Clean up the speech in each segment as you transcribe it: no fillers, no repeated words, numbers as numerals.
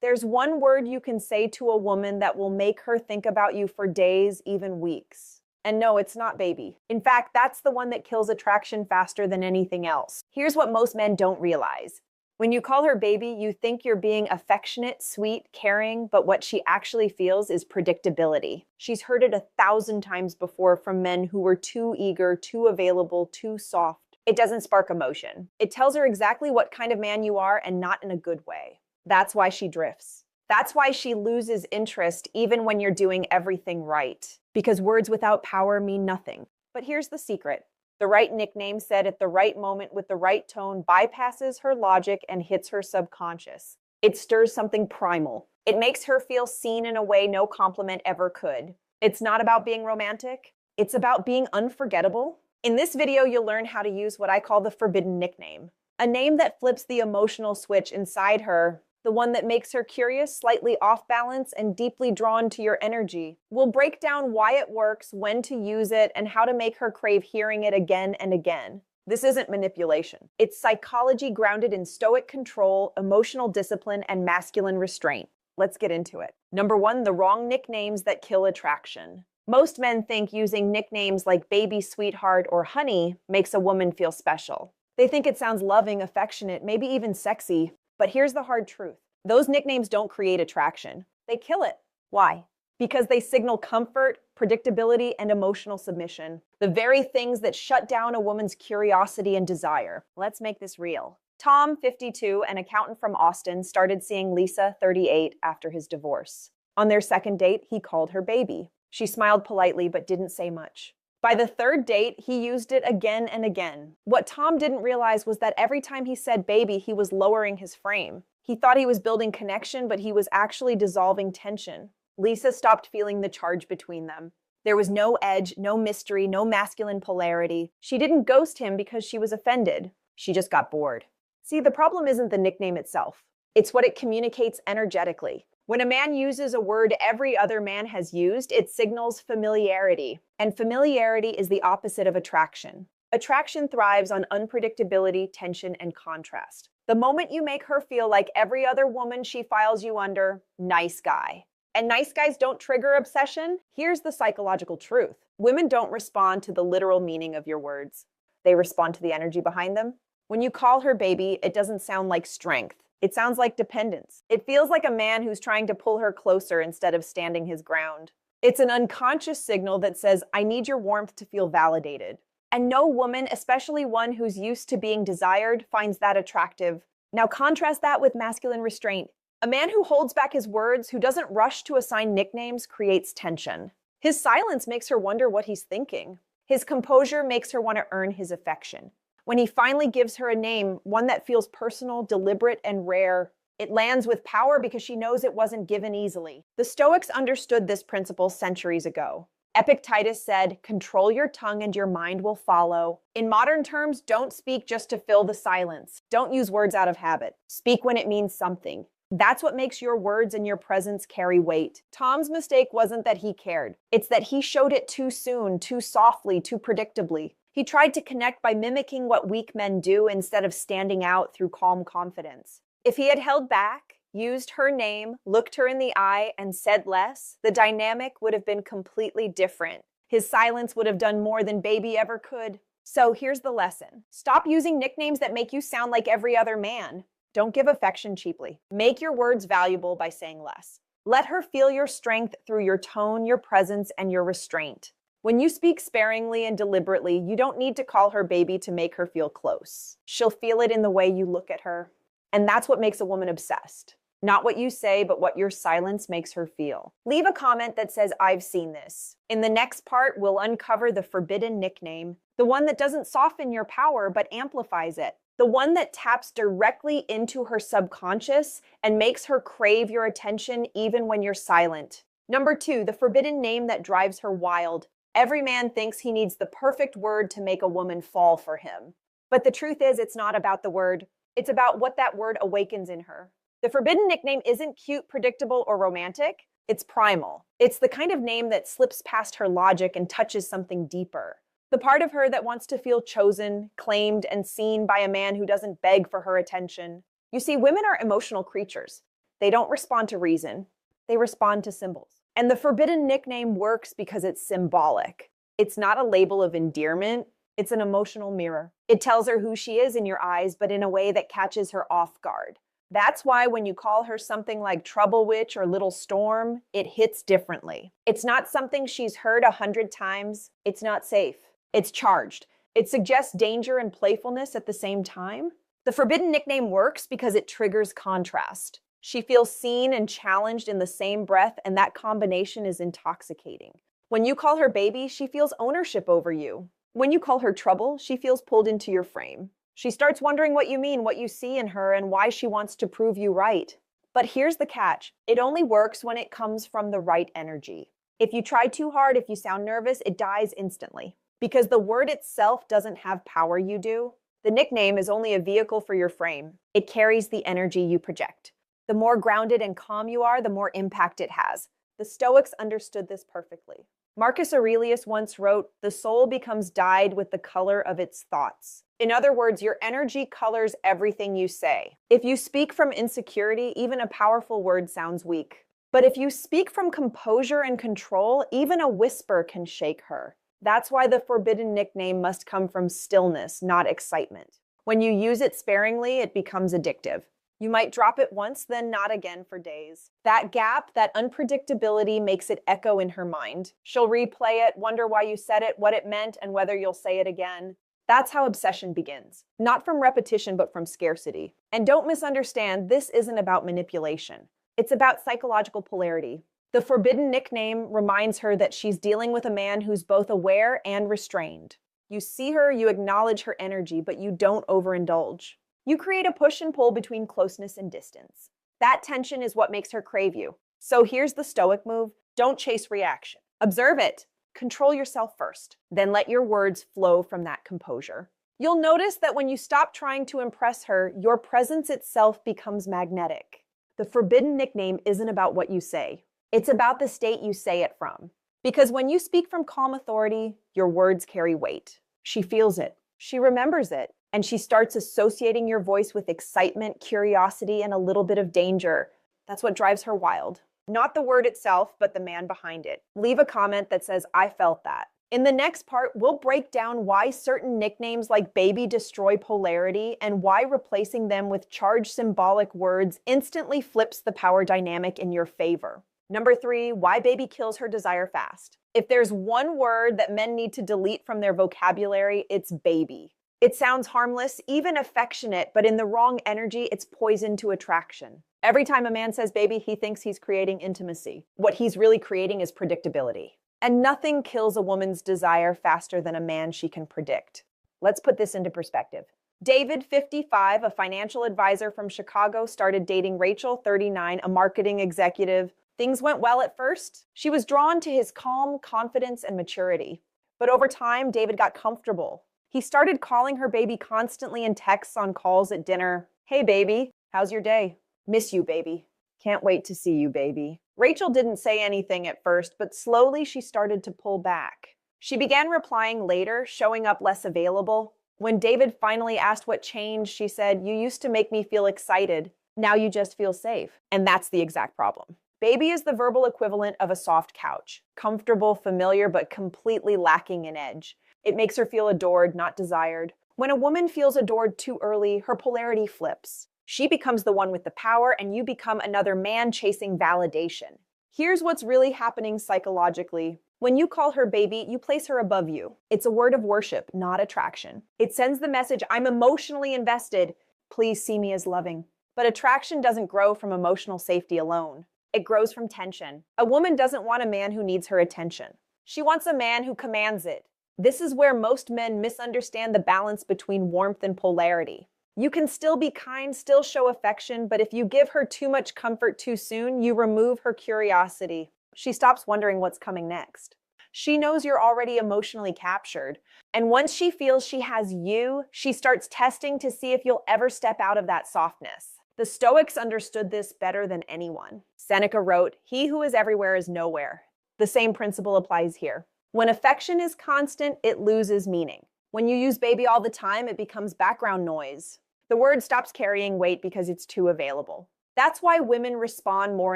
There's one word you can say to a woman that will make her think about you for days, even weeks. And no, it's not baby. In fact, that's the one that kills attraction faster than anything else. Here's what most men don't realize. When you call her baby, you think you're being affectionate, sweet, caring, but what she actually feels is predictability. She's heard it 1,000 times before from men who were too eager, too available, too soft. It doesn't spark emotion. It tells her exactly what kind of man you are, and not in a good way. That's why she drifts. That's why she loses interest even when you're doing everything right. Because words without power mean nothing. But here's the secret. The right nickname said at the right moment with the right tone bypasses her logic and hits her subconscious. It stirs something primal. It makes her feel seen in a way no compliment ever could. It's not about being romantic. It's about being unforgettable. In this video, you'll learn how to use what I call the forbidden nickname. A name that flips the emotional switch inside her, the one that makes her curious, slightly off balance, and deeply drawn to your energy. We'll break down why it works, when to use it, and how to make her crave hearing it again and again. This isn't manipulation. It's psychology grounded in stoic control, emotional discipline, and masculine restraint. Let's get into it. Number 1, the wrong nicknames that kill attraction. Most men think using nicknames like baby, sweetheart, or honey makes a woman feel special. They think it sounds loving, affectionate, maybe even sexy. But here's the hard truth. Those nicknames don't create attraction. They kill it. Why? Because they signal comfort, predictability, and emotional submission. The very things that shut down a woman's curiosity and desire. Let's make this real. Tom, 52, an accountant from Austin, started seeing Lisa, 38, after his divorce. On their second date, he called her baby. She smiled politely but didn't say much. By the third date, he used it again and again. What Tom didn't realize was that every time he said baby, he was lowering his frame. He thought he was building connection, but he was actually dissolving tension. Lisa stopped feeling the charge between them. There was no edge, no mystery, no masculine polarity. She didn't ghost him because she was offended. She just got bored. See, the problem isn't the nickname itself. It's what it communicates energetically. When a man uses a word every other man has used, it signals familiarity. And familiarity is the opposite of attraction. Attraction thrives on unpredictability, tension, and contrast. The moment you make her feel like every other woman she files you under, nice guy. And nice guys don't trigger obsession? Here's the psychological truth. Women don't respond to the literal meaning of your words. They respond to the energy behind them. When you call her baby, it doesn't sound like strength. It sounds like dependence. It feels like a man who's trying to pull her closer instead of standing his ground. It's an unconscious signal that says, I need your warmth to feel validated. And no woman, especially one who's used to being desired, finds that attractive. Now contrast that with masculine restraint. A man who holds back his words, who doesn't rush to assign nicknames, creates tension. His silence makes her wonder what he's thinking. His composure makes her want to earn his affection. When he finally gives her a name, one that feels personal, deliberate, and rare, it lands with power because she knows it wasn't given easily. The Stoics understood this principle centuries ago. Epictetus said, control your tongue and your mind will follow. In modern terms, don't speak just to fill the silence. Don't use words out of habit. Speak when it means something. That's what makes your words and your presence carry weight. Tom's mistake wasn't that he cared. It's that he showed it too soon, too softly, too predictably. He tried to connect by mimicking what weak men do instead of standing out through calm confidence. If he had held back, used her name, looked her in the eye, and said less, the dynamic would have been completely different. His silence would have done more than baby ever could. So here's the lesson. Stop using nicknames that make you sound like every other man. Don't give affection cheaply. Make your words valuable by saying less. Let her feel your strength through your tone, your presence, and your restraint. When you speak sparingly and deliberately, you don't need to call her baby to make her feel close. She'll feel it in the way you look at her. And that's what makes a woman obsessed. Not what you say, but what your silence makes her feel. Leave a comment that says, I've seen this. In the next part, we'll uncover the forbidden nickname, the one that doesn't soften your power, but amplifies it. The one that taps directly into her subconscious and makes her crave your attention even when you're silent. Number 2, the forbidden name that drives her wild. Every man thinks he needs the perfect word to make a woman fall for him. But the truth is, it's not about the word. It's about what that word awakens in her. The forbidden nickname isn't cute, predictable, or romantic. It's primal. It's the kind of name that slips past her logic and touches something deeper. The part of her that wants to feel chosen, claimed, and seen by a man who doesn't beg for her attention. You see, women are emotional creatures. They don't respond to reason. They respond to symbols. And the forbidden nickname works because it's symbolic. It's not a label of endearment. It's an emotional mirror. It tells her who she is in your eyes, but in a way that catches her off guard. That's why when you call her something like Trouble Witch or Little Storm, it hits differently. It's not something she's heard 100 times. It's not safe. It's charged. It suggests danger and playfulness at the same time. The forbidden nickname works because it triggers contrast. She feels seen and challenged in the same breath, and that combination is intoxicating. When you call her baby, she feels ownership over you. When you call her trouble, she feels pulled into your frame. She starts wondering what you mean, what you see in her, and why she wants to prove you right. But here's the catch. It only works when it comes from the right energy. If you try too hard, if you sound nervous, it dies instantly. Because the word itself doesn't have power you do. The nickname is only a vehicle for your frame. It carries the energy you project. The more grounded and calm you are, the more impact it has. The Stoics understood this perfectly. Marcus Aurelius once wrote, "The soul becomes dyed with the color of its thoughts." In other words, your energy colors everything you say. If you speak from insecurity, even a powerful word sounds weak. But if you speak from composure and control, even a whisper can shake her. That's why the forbidden nickname must come from stillness, not excitement. When you use it sparingly, it becomes addictive. You might drop it once, then not again for days. That gap, that unpredictability makes it echo in her mind. She'll replay it, wonder why you said it, what it meant, and whether you'll say it again. That's how obsession begins. Not from repetition, but from scarcity. And don't misunderstand, this isn't about manipulation. It's about psychological polarity. The forbidden nickname reminds her that she's dealing with a man who's both aware and restrained. You see her, you acknowledge her energy, but you don't overindulge. You create a push and pull between closeness and distance. That tension is what makes her crave you. So here's the Stoic move. Don't chase reaction. Observe it. Control yourself first. Then let your words flow from that composure. You'll notice that when you stop trying to impress her, your presence itself becomes magnetic. The forbidden nickname isn't about what you say. It's about the state you say it from. Because when you speak from calm authority, your words carry weight. She feels it. She remembers it. And she starts associating your voice with excitement, curiosity, and a little bit of danger. That's what drives her wild. Not the word itself, but the man behind it. Leave a comment that says, "I felt that." In the next part, we'll break down why certain nicknames like baby destroy polarity and why replacing them with charged symbolic words instantly flips the power dynamic in your favor. Number 3, why baby kills her desire fast. If there's one word that men need to delete from their vocabulary, it's baby. It sounds harmless, even affectionate, but in the wrong energy, it's poison to attraction. Every time a man says baby, he thinks he's creating intimacy. What he's really creating is predictability. And nothing kills a woman's desire faster than a man she can predict. Let's put this into perspective. David, 55, a financial advisor from Chicago, started dating Rachel, 39, a marketing executive. Things went well at first. She was drawn to his calm, confidence, and maturity. But over time, David got comfortable. He started calling her baby constantly in texts on calls at dinner. "Hey, baby, how's your day? Miss you, baby. Can't wait to see you, baby." Rachel didn't say anything at first, but slowly she started to pull back. She began replying later, showing up less available. When David finally asked what changed, she said, "You used to make me feel excited. Now you just feel safe." And that's the exact problem. Baby is the verbal equivalent of a soft couch. Comfortable, familiar, but completely lacking in edge. It makes her feel adored, not desired. When a woman feels adored too early, her polarity flips. She becomes the one with the power, and you become another man chasing validation. Here's what's really happening psychologically. When you call her baby, you place her above you. It's a word of worship, not attraction. It sends the message, "I'm emotionally invested. Please see me as loving." But attraction doesn't grow from emotional safety alone. It grows from tension. A woman doesn't want a man who needs her attention. She wants a man who commands it. This is where most men misunderstand the balance between warmth and polarity. You can still be kind, still show affection, but if you give her too much comfort too soon, you remove her curiosity. She stops wondering what's coming next. She knows you're already emotionally captured. And once she feels she has you, she starts testing to see if you'll ever step out of that softness. The Stoics understood this better than anyone. Seneca wrote, "He who is everywhere is nowhere." The same principle applies here. When affection is constant, it loses meaning. When you use baby all the time, it becomes background noise. The word stops carrying weight because it's too available. That's why women respond more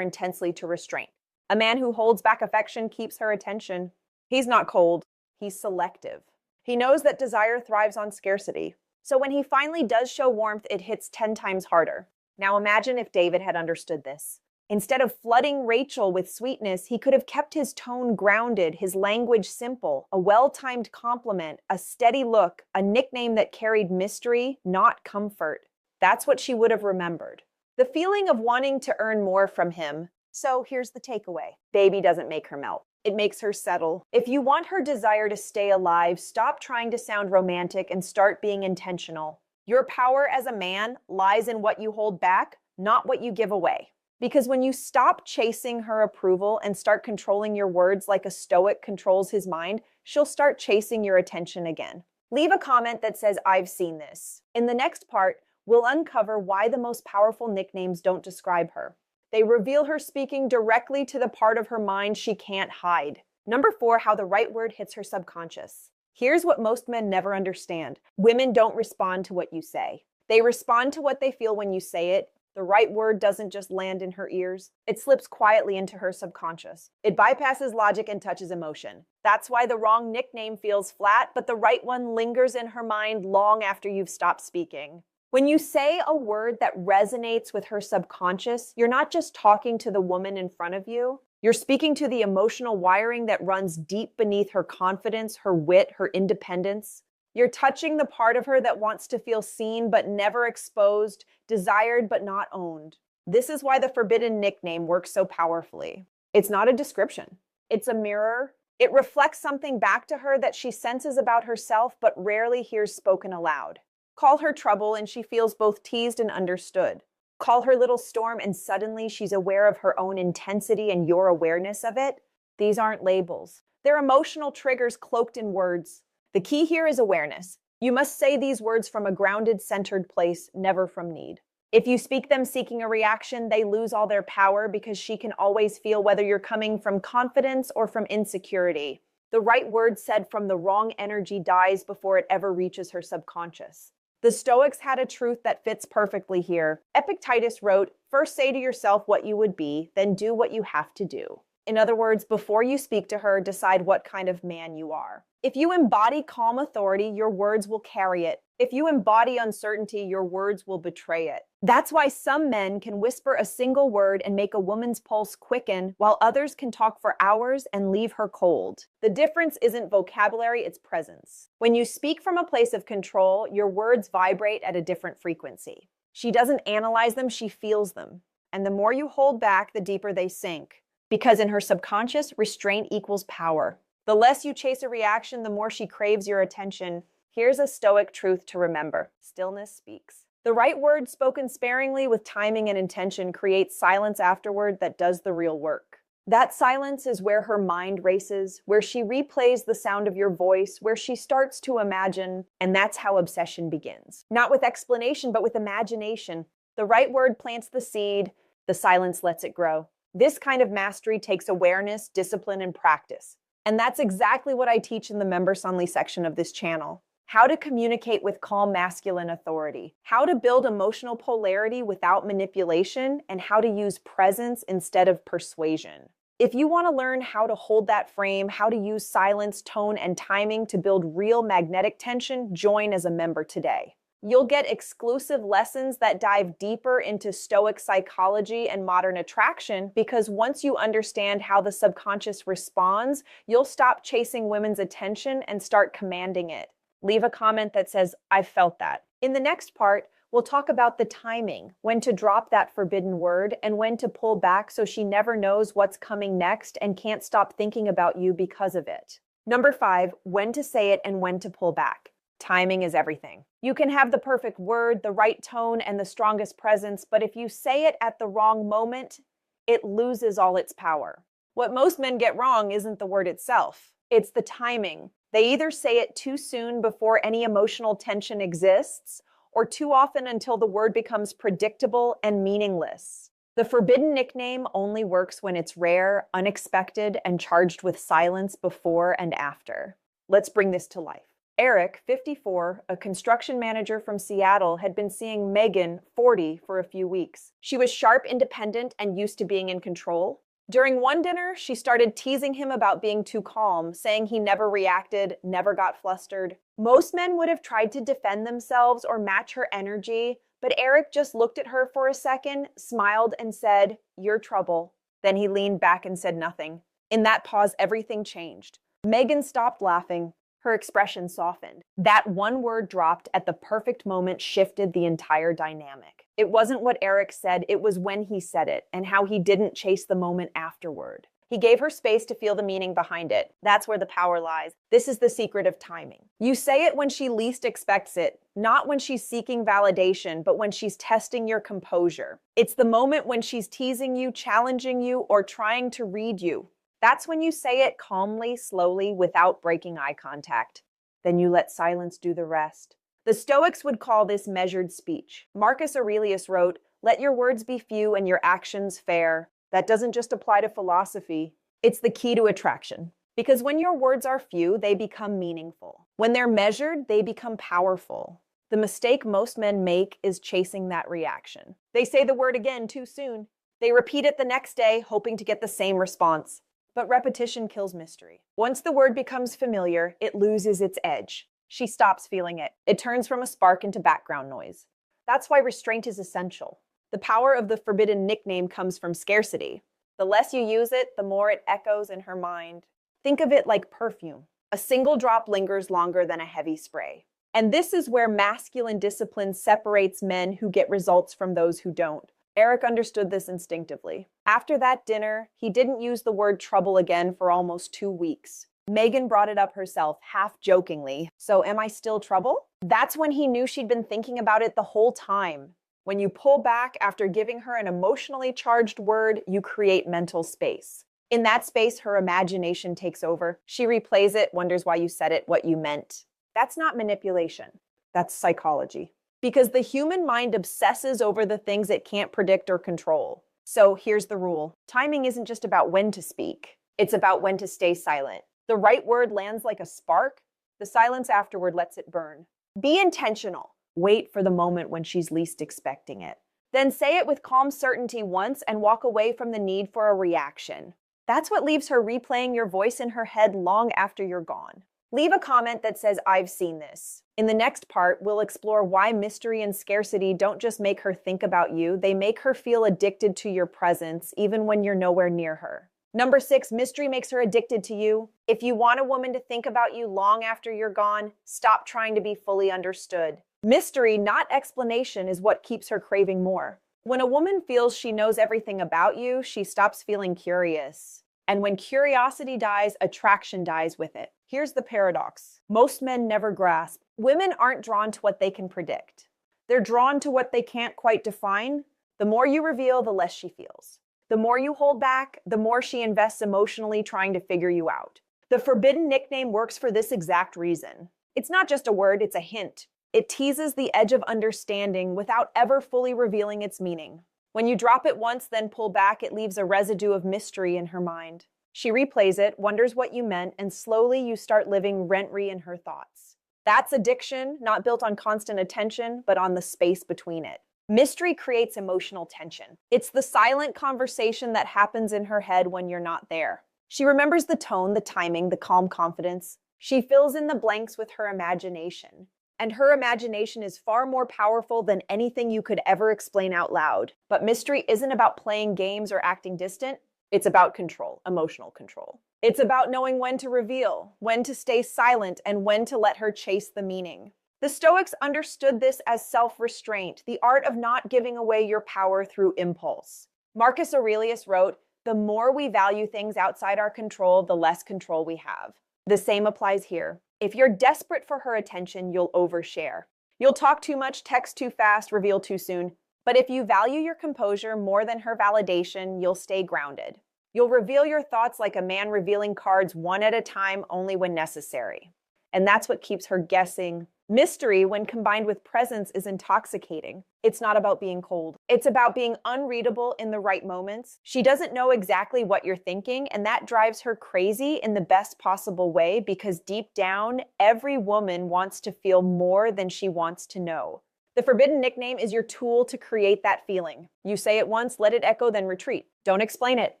intensely to restraint. A man who holds back affection keeps her attention. He's not cold, he's selective. He knows that desire thrives on scarcity. So when he finally does show warmth, it hits 10 times harder. Now imagine if David had understood this. Instead of flooding Rachel with sweetness, he could have kept his tone grounded, his language simple, a well-timed compliment, a steady look, a nickname that carried mystery, not comfort. That's what she would have remembered. The feeling of wanting to earn more from him. So here's the takeaway. Baby doesn't make her melt. It makes her settle. If you want her desire to stay alive, stop trying to sound romantic and start being intentional. Your power as a man lies in what you hold back, not what you give away. Because when you stop chasing her approval and start controlling your words like a Stoic controls his mind, she'll start chasing your attention again. Leave a comment that says, "I've seen this." In the next part, we'll uncover why the most powerful nicknames don't describe her. They reveal her speaking directly to the part of her mind she can't hide. Number 4, how the right word hits her subconscious. Here's what most men never understand. Women don't respond to what you say. They respond to what they feel when you say it. The right word doesn't just land in her ears. It slips quietly into her subconscious. It bypasses logic and touches emotion. That's why the wrong nickname feels flat, but the right one lingers in her mind long after you've stopped speaking. When you say a word that resonates with her subconscious, you're not just talking to the woman in front of you. You're speaking to the emotional wiring that runs deep beneath her confidence, her wit, her independence. You're touching the part of her that wants to feel seen but never exposed, desired but not owned. This is why the forbidden nickname works so powerfully. It's not a description. It's a mirror. It reflects something back to her that she senses about herself but rarely hears spoken aloud. Call her trouble and she feels both teased and understood. Call her little storm and suddenly she's aware of her own intensity and your awareness of it. These aren't labels. They're emotional triggers cloaked in words. The key here is awareness. You must say these words from a grounded, centered place, never from need. If you speak them seeking a reaction, they lose all their power because she can always feel whether you're coming from confidence or from insecurity. The right word said from the wrong energy dies before it ever reaches her subconscious. The Stoics had a truth that fits perfectly here. Epictetus wrote, "First say to yourself what you would be, then do what you have to do." In other words, before you speak to her, decide what kind of man you are. If you embody calm authority, your words will carry it. If you embody uncertainty, your words will betray it. That's why some men can whisper a single word and make a woman's pulse quicken, while others can talk for hours and leave her cold. The difference isn't vocabulary, it's presence. When you speak from a place of control, your words vibrate at a different frequency. She doesn't analyze them, she feels them. And the more you hold back, the deeper they sink. Because in her subconscious, restraint equals power. The less you chase a reaction, the more she craves your attention. Here's a Stoic truth to remember. Stillness speaks. The right word spoken sparingly with timing and intention creates silence afterward that does the real work. That silence is where her mind races, where she replays the sound of your voice, where she starts to imagine, and that's how obsession begins. Not with explanation, but with imagination. The right word plants the seed, the silence lets it grow. This kind of mastery takes awareness, discipline, and practice. And that's exactly what I teach in the members-only section of this channel. How to communicate with calm masculine authority, how to build emotional polarity without manipulation, and how to use presence instead of persuasion. If you want to learn how to hold that frame, how to use silence, tone, and timing to build real magnetic tension, join as a member today. You'll get exclusive lessons that dive deeper into Stoic psychology and modern attraction because once you understand how the subconscious responds, you'll stop chasing women's attention and start commanding it. Leave a comment that says, "I felt that." In the next part, we'll talk about the timing, when to drop that forbidden word and when to pull back so she never knows what's coming next and can't stop thinking about you because of it. Number 5, when to say it and when to pull back. Timing is everything. You can have the perfect word, the right tone, and the strongest presence, but if you say it at the wrong moment, it loses all its power. What most men get wrong isn't the word itself. It's the timing. They either say it too soon before any emotional tension exists, or too often until the word becomes predictable and meaningless. The forbidden nickname only works when it's rare, unexpected, and charged with silence before and after. Let's bring this to life. Eric, 54, a construction manager from Seattle, had been seeing Megan, 40, for a few weeks. She was sharp, independent, and used to being in control. During one dinner, she started teasing him about being too calm, saying he never reacted, never got flustered. Most men would have tried to defend themselves or match her energy, but Eric just looked at her for a second, smiled, and said, "You're trouble." Then he leaned back and said nothing. In that pause, everything changed. Megan stopped laughing. Her expression softened. That one word dropped at the perfect moment shifted the entire dynamic. It wasn't what Eric said, it was when he said it, and how he didn't chase the moment afterward. He gave her space to feel the meaning behind it. That's where the power lies. This is the secret of timing. You say it when she least expects it, not when she's seeking validation, but when she's testing your composure. It's the moment when she's teasing you, challenging you, or trying to read you. That's when you say it calmly, slowly, without breaking eye contact. Then you let silence do the rest. The Stoics would call this measured speech. Marcus Aurelius wrote, "Let your words be few and your actions fair." That doesn't just apply to philosophy. It's the key to attraction. Because when your words are few, they become meaningful. When they're measured, they become powerful. The mistake most men make is chasing that reaction. They say the word again too soon. They repeat it the next day, hoping to get the same response. But repetition kills mystery. Once the word becomes familiar, it loses its edge. She stops feeling it. It turns from a spark into background noise. That's why restraint is essential. The power of the forbidden nickname comes from scarcity. The less you use it, the more it echoes in her mind. Think of it like perfume. A single drop lingers longer than a heavy spray. And this is where masculine discipline separates men who get results from those who don't. Eric understood this instinctively. After that dinner, he didn't use the word trouble again for almost 2 weeks. Megan brought it up herself, half jokingly. "So am I still trouble?" That's when he knew she'd been thinking about it the whole time. When you pull back after giving her an emotionally charged word, you create mental space. In that space, her imagination takes over. She replays it, wonders why you said it, what you meant. That's not manipulation. That's psychology. Because the human mind obsesses over the things it can't predict or control. So here's the rule. Timing isn't just about when to speak. It's about when to stay silent. The right word lands like a spark. The silence afterward lets it burn. Be intentional. Wait for the moment when she's least expecting it. Then say it with calm certainty once and walk away from the need for a reaction. That's what leaves her replaying your voice in her head long after you're gone. Leave a comment that says, "I've seen this." In the next part, we'll explore why mystery and scarcity don't just make her think about you, they make her feel addicted to your presence, even when you're nowhere near her. Number 6, mystery makes her addicted to you. If you want a woman to think about you long after you're gone, stop trying to be fully understood. Mystery, not explanation, is what keeps her craving more. When a woman feels she knows everything about you, she stops feeling curious. And when curiosity dies, attraction dies with it. Here's the paradox. Most men never grasp. Women aren't drawn to what they can predict. They're drawn to what they can't quite define. The more you reveal, the less she feels. The more you hold back, the more she invests emotionally trying to figure you out. The forbidden nickname works for this exact reason. It's not just a word, it's a hint. It teases the edge of understanding without ever fully revealing its meaning. When you drop it once, then pull back, it leaves a residue of mystery in her mind. She replays it, wonders what you meant, and slowly you start living rent-free in her thoughts. That's addiction, not built on constant attention, but on the space between it. Mystery creates emotional tension. It's the silent conversation that happens in her head when you're not there. She remembers the tone, the timing, the calm confidence. She fills in the blanks with her imagination. And her imagination is far more powerful than anything you could ever explain out loud. But mystery isn't about playing games or acting distant. It's about control, emotional control. It's about knowing when to reveal, when to stay silent, and when to let her chase the meaning. The Stoics understood this as self-restraint, the art of not giving away your power through impulse. Marcus Aurelius wrote, "The more we value things outside our control, the less control we have." The same applies here. If you're desperate for her attention, you'll overshare. You'll talk too much, text too fast, reveal too soon. But if you value your composure more than her validation, you'll stay grounded. You'll reveal your thoughts like a man revealing cards one at a time, only when necessary. And that's what keeps her guessing, Mystery, when combined with presence, is intoxicating. It's not about being cold. It's about being unreadable in the right moments. She doesn't know exactly what you're thinking, and that drives her crazy in the best possible way because deep down, every woman wants to feel more than she wants to know. The forbidden nickname is your tool to create that feeling. You say it once, let it echo, then retreat. Don't explain it.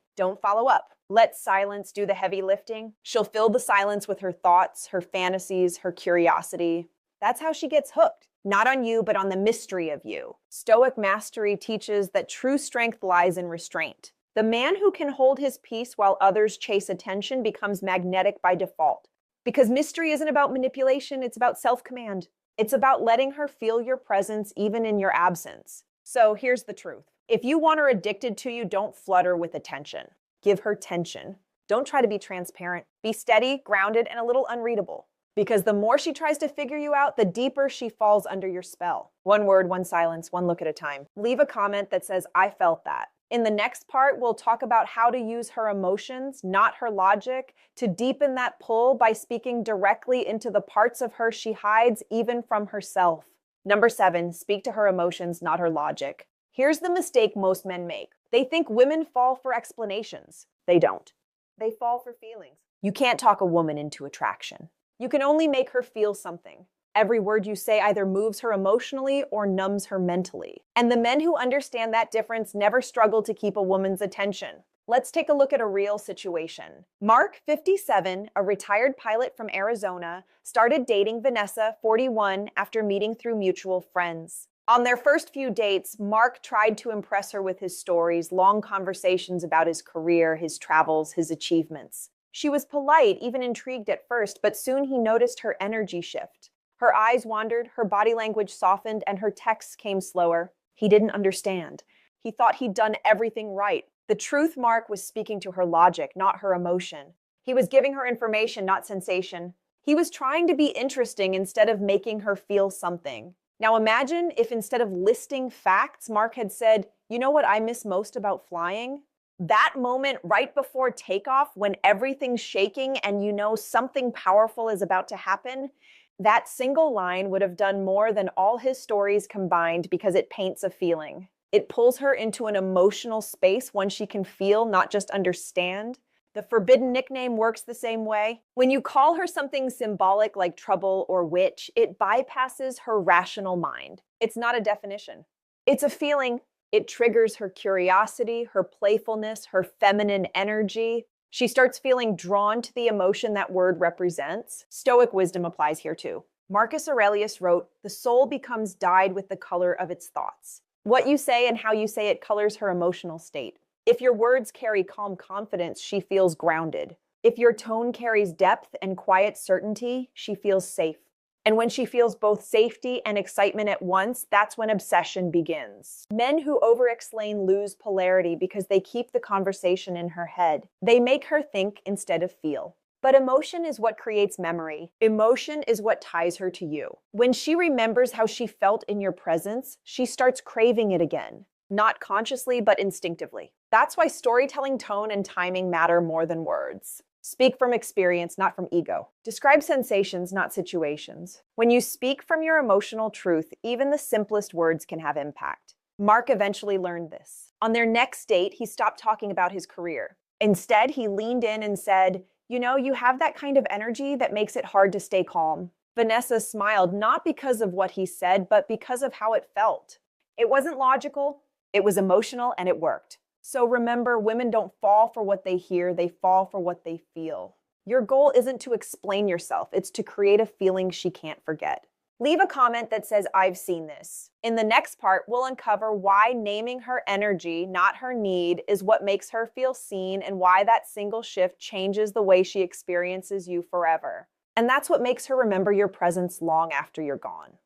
Don't follow up. Let silence do the heavy lifting. She'll fill the silence with her thoughts, her fantasies, her curiosity. That's how she gets hooked. Not on you, but on the mystery of you. Stoic mastery teaches that true strength lies in restraint. The man who can hold his peace while others chase attention becomes magnetic by default. Because mystery isn't about manipulation, it's about self-command. It's about letting her feel your presence even in your absence. So here's the truth. If you want her addicted to you, don't flood her with attention. Give her tension. Don't try to be transparent. Be steady, grounded, and a little unreadable. Because the more she tries to figure you out, the deeper she falls under your spell. One word, one silence, one look at a time. Leave a comment that says, I felt that. In the next part, we'll talk about how to use her emotions, not her logic, to deepen that pull by speaking directly into the parts of her she hides, even from herself. Number 7, speak to her emotions, not her logic. Here's the mistake most men make. They think women fall for explanations. They don't. They fall for feelings. You can't talk a woman into attraction. You can only make her feel something. Every word you say either moves her emotionally or numbs her mentally. And the men who understand that difference never struggle to keep a woman's attention. Let's take a look at a real situation. Mark, 57, a retired pilot from Arizona, started dating Vanessa, 41, after meeting through mutual friends. On their first few dates, Mark tried to impress her with his stories, long conversations about his career, his travels, his achievements. She was polite, even intrigued at first, but soon he noticed her energy shift. Her eyes wandered, her body language softened, and her texts came slower. He didn't understand. He thought he'd done everything right. The truth, Mark was speaking to her logic, not her emotion. He was giving her information, not sensation. He was trying to be interesting instead of making her feel something. Now imagine if instead of listing facts, Mark had said, you know what I miss most about flying? That moment right before takeoff when everything's shaking and you know something powerful is about to happen, that single line would have done more than all his stories combined because it paints a feeling. It pulls her into an emotional space, one she can feel, not just understand. The forbidden nickname works the same way. When you call her something symbolic like trouble or witch, it bypasses her rational mind. It's not a definition. It's a feeling. It triggers her curiosity, her playfulness, her feminine energy. She starts feeling drawn to the emotion that word represents. Stoic wisdom applies here too. Marcus Aurelius wrote, "The soul becomes dyed with the color of its thoughts." What you say and how you say it colors her emotional state. If your words carry calm confidence, she feels grounded. If your tone carries depth and quiet certainty, she feels safe. And when she feels both safety and excitement at once, that's when obsession begins. Men who over-explain lose polarity because they keep the conversation in her head. They make her think instead of feel. But emotion is what creates memory. Emotion is what ties her to you. When she remembers how she felt in your presence, she starts craving it again. Not consciously, but instinctively. That's why storytelling tone and timing matter more than words. Speak from experience, not from ego. Describe sensations, not situations. When you speak from your emotional truth, even the simplest words can have impact. Mark eventually learned this. On their next date, he stopped talking about his career. Instead, he leaned in and said, "You know, you have that kind of energy that makes it hard to stay calm." Vanessa smiled, not because of what he said, but because of how it felt. It wasn't logical, it was emotional, and it worked. So remember, women don't fall for what they hear, they fall for what they feel. Your goal isn't to explain yourself, it's to create a feeling she can't forget. Leave a comment that says, "I've seen this." In the next part, we'll uncover why naming her energy, not her need, is what makes her feel seen and why that single shift changes the way she experiences you forever. And that's what makes her remember your presence long after you're gone.